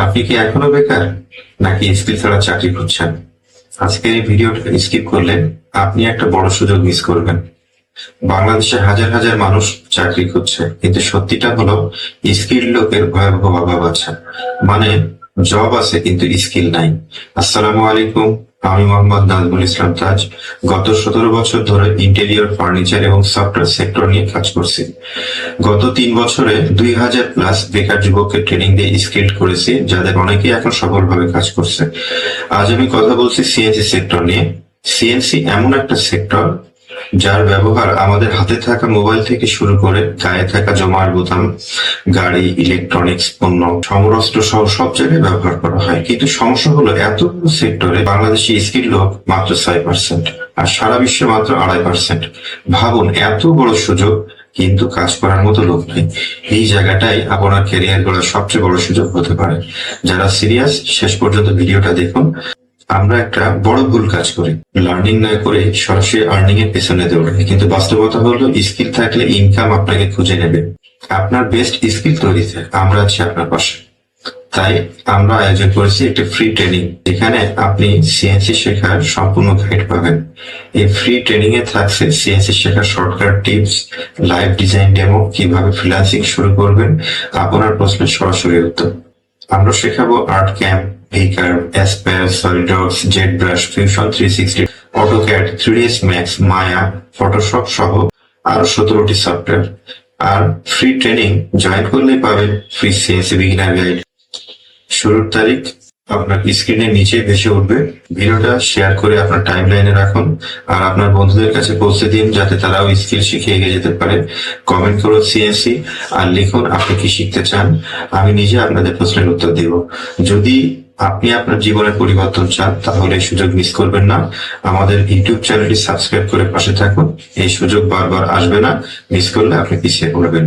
আপনি কি এখনো বেকার নাকি স্কিল ছাড়া চাকরি খুঁজছেন? আজকের এই ভিডিওটা স্কিপ করলে আপনি একটা বড় সুযোগ মিস করবেন। বাংলাদেশে হাজার হাজার মানুষ চাকরি খুঁজছে, কিন্তু সত্যিটা হলো স্কিল লোকের ভয়াবহ অভাব আছে। মানে জব আছে কিন্তু স্কিল নাই। আসসালামু আলাইকুম, আমি মোহাম্মদ নাজমুল ইসলাম তাজ। গত 17 বছর ধরে ইন্টেরিয়র, ফার্নিচার এবং সফটওয়্যার সেক্টর নিয়ে কাজ করছি। গত 3 বছরে 2000 প্লাস বেকার যুবককে ট্রেনিং দিয়ে স্কিলড করেছি, যাদের অনেকেই এখন সফলভাবে কাজ করছে। আজ আমি কথা বলছি সিএনসি সেক্টর নিয়ে। সিএনসি এমন একটা সেক্টর যার ব্যবহার আমাদের হাতে থাকা মোবাইল থেকে শুরু করে গায়ে থাকা জমার বোতাম, গাড়ি, ইলেকট্রনিক্স পণ্য, সমরাস্ত্র সহ সব জায়গায় ব্যবহার করা হয়। কিন্তু সমস্যা হলো এত সেক্টরে বাংলাদেশি স্কিল লোক মাত্র 6%, আর সারা বিশ্বে মাত্র 2.5%। ভাবুন, এত বড় সুযোগ কিন্তু কাজ করার মতো লোক নেই। এই জায়গাটাই আপনার ক্যারিয়ার গড়ার সবচেয়ে বড় সুযোগ হতে পারে। যারা সিরিয়াস, শেষ পর্যন্ত ভিডিওটা দেখুন। আমরা একটা বড় ভুল কাজ করি, লার্নিং না করে সরাসরি আর্নিং এর পেছনে দৌড়াই। কিন্তু বাস্তবতা হলো স্কিল থাকলে ইনকাম আপনাকে খুঁজে নেবে। আপনার বেস্ট স্কিল তৈরিতে আমরা আছি আপনার পাশে। তাই আমরা আয়োজন করেছি একটা ফ্রি ট্রেনিং, যেখানে আপনি সিএনসি শেখার সম্পূর্ণ গাইড পাবেন। এই ফ্রি ট্রেনিং এ থাকছে সিএনসি শেখার shortcut tips, live design demo, কিভাবে ফ্রিল্যান্সিং শুরু করবেন, আপনার প্রশ্নের সরাসরি উত্তর। আমরা শেখাবো আর্ট ক্যাম্প, ভিকার, Aspire, SolidWorks, ZBrush, Fusion 360, AutoCAD, 3ds Max, Maya, Photoshop সহ আরো 17টি সফটওয়্যার। আর ফ্রি ট্রেনিং জয়েন করলেই পাবেন ফ্রি সিএনসি বিগিনার গাইড। শুরুর তারিখ আপনার স্ক্রিনের নিচে ভেসে উঠবে। ভিডিওটা শেয়ার করে আপনার টাইম লাইনে রাখুন, আর আপনার বন্ধুদের কাছে পৌঁছে দিন, যাতে তারাও স্কিল শিখে এগিয়ে যেতে পারে। কমেন্ট করুন সিএনসি আর লিখুন আপনি কি শিখতে চান। আমি নিজে আপনাদের প্রশ্নের উত্তর দেব। যদি আপনি আপনার জীবনের পরিবর্তন চান, তাহলে এই সুযোগ মিস করবেন না। আমাদের ইউটিউব চ্যানেলটি সাবস্ক্রাইব করে পাশে থাকুন। এই সুযোগ বারবার আসবে না, মিস করলে আপনি পিছিয়ে পড়বেন।